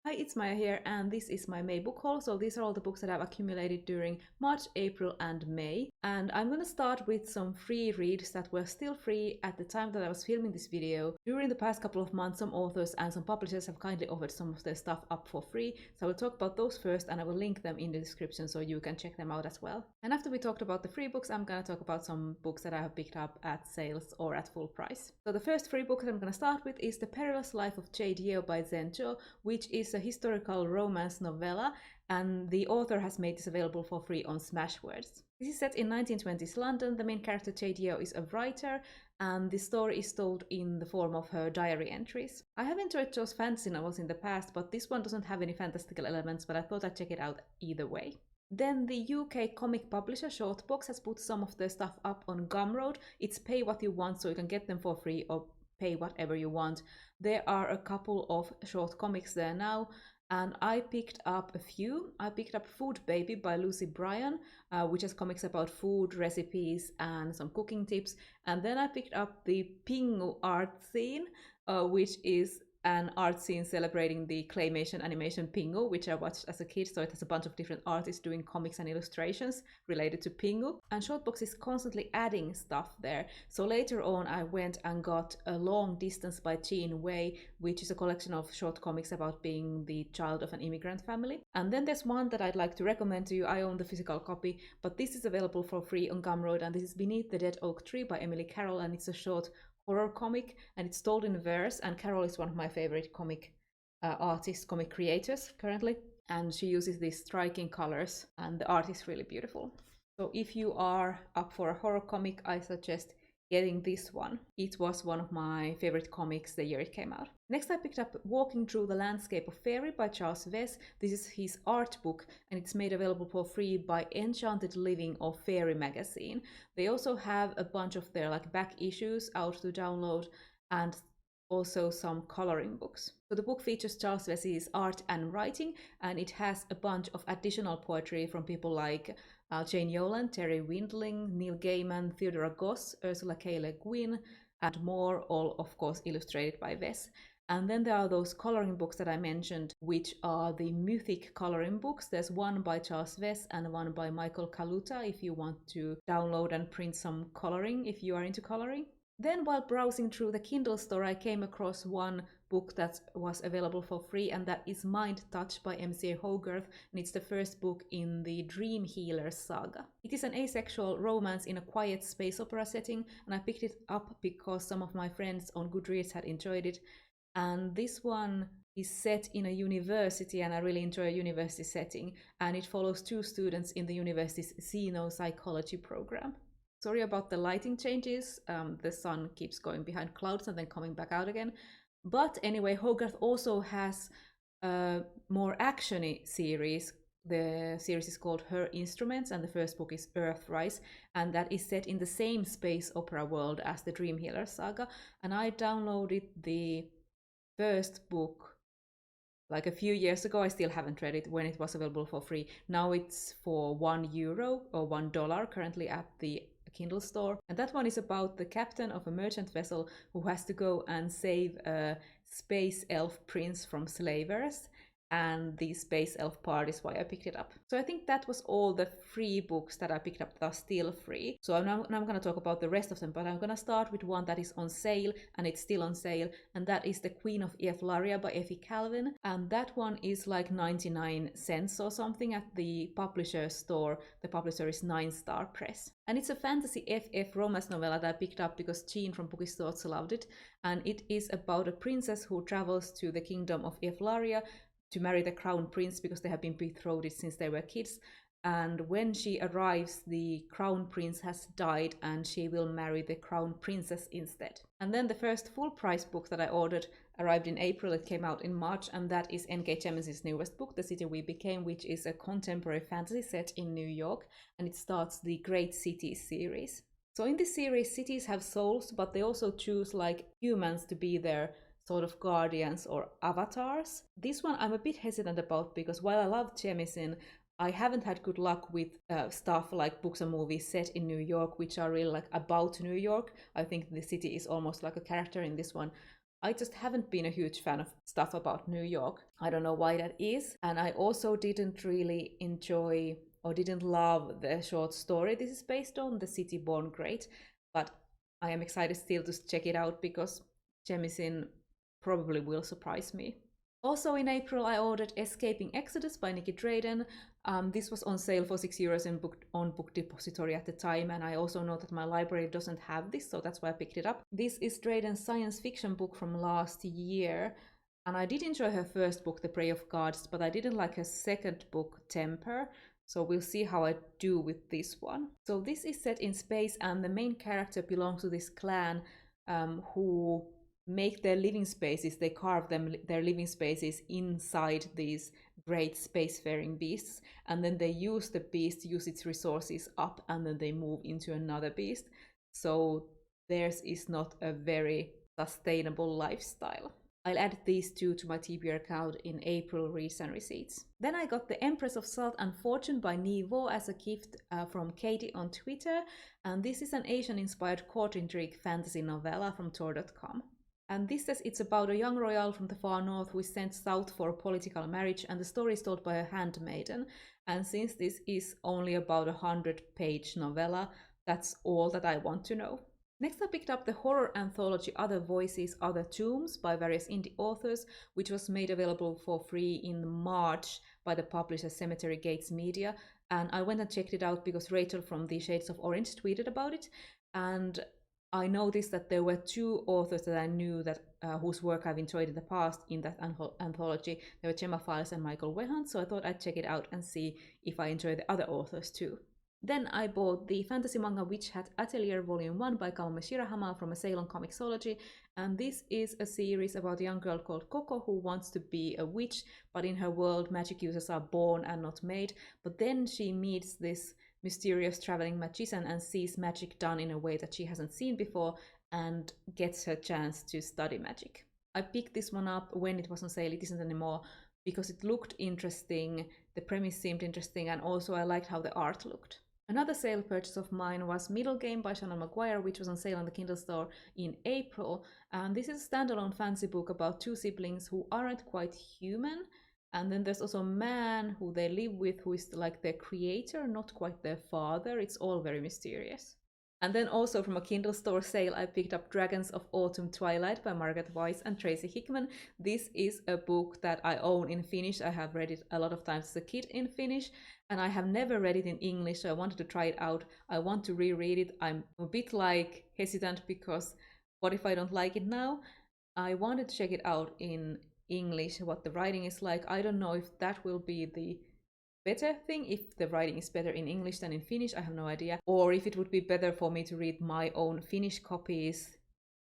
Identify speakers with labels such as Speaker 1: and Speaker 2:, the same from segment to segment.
Speaker 1: Hi, it's Maya here, and this is my May book haul. So these are all the books that I've accumulated during March, April, and May. And I'm gonna start with some free reads that were still free at the time that I was filming this video. During the past couple of months, some authors and some publishers have kindly offered some of their stuff up for free. So I will talk about those first, and I will link them in the description so you can check them out as well. And after we talked about the free books, I'm gonna talk about some books that I have picked up at sales or at full price. So the first free book that I'm gonna start with is The Perilous Life of Jade Yeo by Zen Cho, which is a historical romance novella, and the author has made this available for free on Smashwords. This is set in 1920s London. The main character Jade Yeo is a writer, and the story is told in the form of her diary entries. I have enjoyed Cho's fantasy novels in the past, but this one doesn't have any fantastical elements, but I thought I'd check it out either way. Then the UK comic publisher Shortbox has put some of their stuff up on Gumroad. It's pay what you want, so you can get them for free or pay whatever you want. There are a couple of short comics there now, and I picked up a few. I picked up Food Baby by Lucy Bryan, which has comics about food, recipes, and some cooking tips. And then I picked up the Pingu art scene, which is an art scene celebrating the claymation animation Pingu, which I watched as a kid. So it has a bunch of different artists doing comics and illustrations related to Pingu. And Shortbox is constantly adding stuff there. So later on, I went and got A Long Distance by Jean Wei, which is a collection of short comics about being the child of an immigrant family. And then there's one that I'd like to recommend to you. I own the physical copy, but this is available for free on Gumroad, and this is Beneath the Dead Oak Tree by Emily Carroll, and it's a short horror comic, and it's told in verse, and Carol is one of my favorite comic artists, comic creators currently, and she uses these striking colors, and the art is really beautiful. So if you are up for a horror comic, I suggest getting this one. It was one of my favorite comics the year it came out. Next, I picked up Walking Through the Landscape of Fairy by Charles Vess. This is his art book, and it's made available for free by Enchanted Living of Fairy magazine. They also have a bunch of their back issues out to download, and also some coloring books. So the book features Charles Vess's art and writing, and it has a bunch of additional poetry from people like Jane Yolen, Terry Windling, Neil Gaiman, Theodora Goss, Ursula K. Le Guin, and more, all of course illustrated by Vess. And then there are those coloring books that I mentioned, which are the Mythic coloring books. There's one by Charles Vess and one by Michael Kaluta if you want to download and print some coloring if you are into coloring. Then while browsing through the Kindle store, I came across one book that was available for free, and that is Mind Touch by MCA Hogarth, and it's the first book in the Dream Healer saga. It is an asexual romance in a quiet space opera setting, and I picked it up because some of my friends on Goodreads had enjoyed it. And this one is set in a university, and I really enjoy a university setting, and it follows two students in the university's xenopsychology program. Sorry about the lighting changes. The sun keeps going behind clouds and then coming back out again. But anyway, Hogarth also has a more actiony series. The series is called Her Instruments, and the first book is Earthrise, and that is set in the same space opera world as the Dream Healer saga. And I downloaded the first book like a few years ago. I still haven't read it when it was available for free. Now it's for €1 or $1 currently at the Kindle store, and that one is about the captain of a merchant vessel who has to go and save a space elf prince from slavers, and the space elf part is why I picked it up. So I think that was all the free books that I picked up that are still free. So now I'm going to talk about the rest of them, but I'm going to start with one that is on sale, and it's still on sale, and that is The Queen of Eathlaria by Effie Calvin, and that one is like 99 cents or something at the publisher's store. The publisher is 9 Star Press. And it's a fantasy FF romance novella that I picked up because Jean from Bookish Thoughts loved it, and it is about a princess who travels to the kingdom of Eathlaria to marry the crown prince because they have been betrothed since they were kids. And when she arrives, the crown prince has died, and she will marry the crown princess instead. And then the first full price book that I ordered arrived in April. It came out in March, and that is N.K. Jemisin's newest book, The City We Became, which is a contemporary fantasy set in New York, and it starts the Great Cities series. So in this series, cities have souls, but they also choose like humans to be their sort of guardians or avatars. This one I'm a bit hesitant about because while I love Jemisin, I haven't had good luck with stuff like books and movies set in New York, which are really like about New York. I think the city is almost like a character in this one. I just haven't been a huge fan of stuff about New York. I don't know why that is. And I also didn't really enjoy or didn't love the short story this is based on, The City Born Great. But I am excited still to check it out because Jemisin probably will surprise me. Also in April, I ordered Escaping Exodus by Nikki Drayden. This was on sale for €6 on Book Depository at the time, and I also know that my library doesn't have this, so that's why I picked it up. This is Drayden's science fiction book from last year, and I did enjoy her first book, The Prey of Gods, but I didn't like her second book, Temper, so we'll see how I do with this one. So this is set in space, and the main character belongs to this clan who make their living spaces, they carve their living spaces inside these great spacefaring beasts, and then they use the beast, use its resources up, and then they move into another beast. So theirs is not a very sustainable lifestyle. I'll add these two to my TBR account in April reads and receipts. Then I got The Empress of Salt and Fortune by Nivo as a gift from Katie on Twitter, and this is an Asian-inspired court intrigue fantasy novella from Tor.com. And this says it's about a young royal from the far north who is sent south for a political marriage, and the story is told by a handmaiden. And since this is only about a 100-page novella, that's all that I want to know. Next I picked up the horror anthology Other Voices, Other Tombs by various indie authors, which was made available for free in March by the publisher Cemetery Gates Media. And I went and checked it out because Rachel from The Shades of Orange tweeted about it. And I noticed that there were two authors that I knew that whose work I've enjoyed in the past in that anthology. They were Gemma Files and Michael Wehan, so I thought I'd check it out and see if I enjoy the other authors too. Then I bought the fantasy manga Witch Hat Atelier Volume 1 by Kamome Shirahama from a sale on Comixology, and this is a series about a young girl called Coco who wants to be a witch, but in her world magic users are born and not made. But then she meets this mysterious traveling magician and sees magic done in a way that she hasn't seen before and gets her chance to study magic. I picked this one up when it was on sale, it isn't anymore, because it looked interesting, the premise seemed interesting, and also I liked how the art looked. Another sale purchase of mine was Middle Game by Shannon Maguire, which was on sale on the Kindle store in April, and this is a standalone fantasy book about two siblings who aren't quite human. And then there's also a man who they live with who is like their creator, not quite their father. It's all very mysterious. And then also from a Kindle store sale, I picked up Dragons of Autumn Twilight by Margaret Weiss and Tracy Hickman. This is a book that I own in Finnish. I have read it a lot of times as a kid in Finnish, and I have never read it in English, so I wanted to try it out. I want to reread it. I'm a bit like hesitant because what if I don't like it now? I wanted to check it out in English, what the writing is like. I don't know if that will be the better thing, if the writing is better in English than in Finnish, I have no idea. Or if it would be better for me to read my own Finnish copies,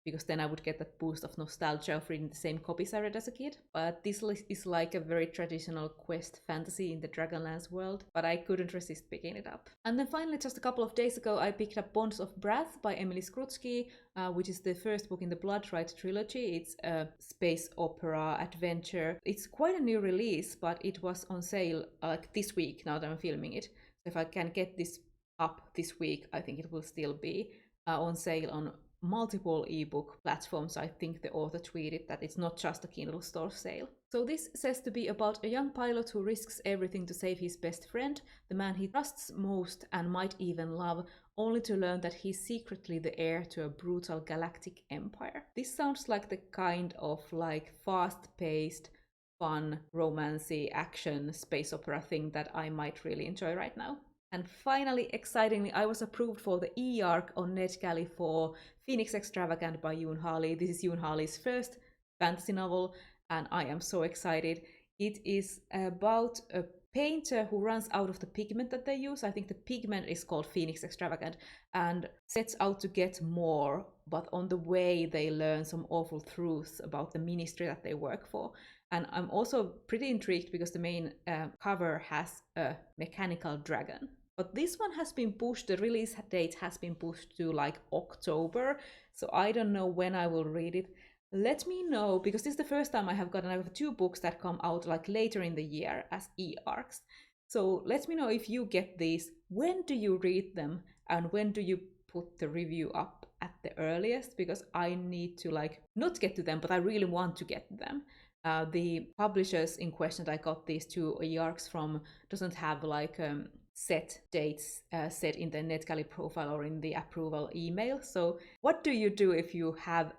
Speaker 1: because then I would get that boost of nostalgia of reading the same copies I read as a kid. But this is like a very traditional quest fantasy in the Dragonlance world, but I couldn't resist picking it up. And then finally, just a couple of days ago, I picked up Bonds of Brath by Emily Skrutsky, which is the first book in the Bloodrite trilogy. It's a space opera adventure. It's quite a new release, but it was on sale like this week now that I'm filming it. So if I can get this up this week, I think it will still be on sale on multiple ebook platforms. I think the author tweeted that it's not just a Kindle store sale. So this says to be about a young pilot who risks everything to save his best friend, the man he trusts most and might even love, only to learn that he's secretly the heir to a brutal galactic empire. This sounds like the kind of like fast-paced, fun, romancy, action, space opera thing that I might really enjoy right now. And finally, excitingly, I was approved for the e-arc on NetGalley for Phoenix Extravagant by Yoon Ha-Lee. This is Yoon Ha-Lee's first fantasy novel, and I am so excited. It is about a painter who runs out of the pigment that they use. I think the pigment is called Phoenix Extravagant, and sets out to get more, but on the way they learn some awful truths about the ministry that they work for. And I'm also pretty intrigued because the main cover has a mechanical dragon. But this one has been pushed, the release date has been pushed to like October, so I don't know when I will read it. Let me know, because this is the first time I have two books that come out like later in the year as e-arcs. So let me know if you get these, when do you read them, and when do you put the review up at the earliest, because I need to like not get to them, but I really want to get to them. The publishers in question that I got these two eARCs from doesn't have like set dates set in the NetGalley profile or in the approval email. So what do you do if you have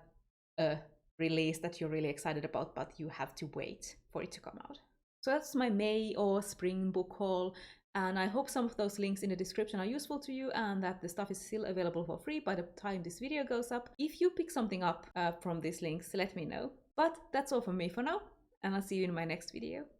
Speaker 1: a release that you're really excited about, but you have to wait for it to come out? So that's my May or spring book haul. And I hope some of those links in the description are useful to you and that the stuff is still available for free by the time this video goes up. If you pick something up from these links, let me know. But that's all from me for now, and I'll see you in my next video.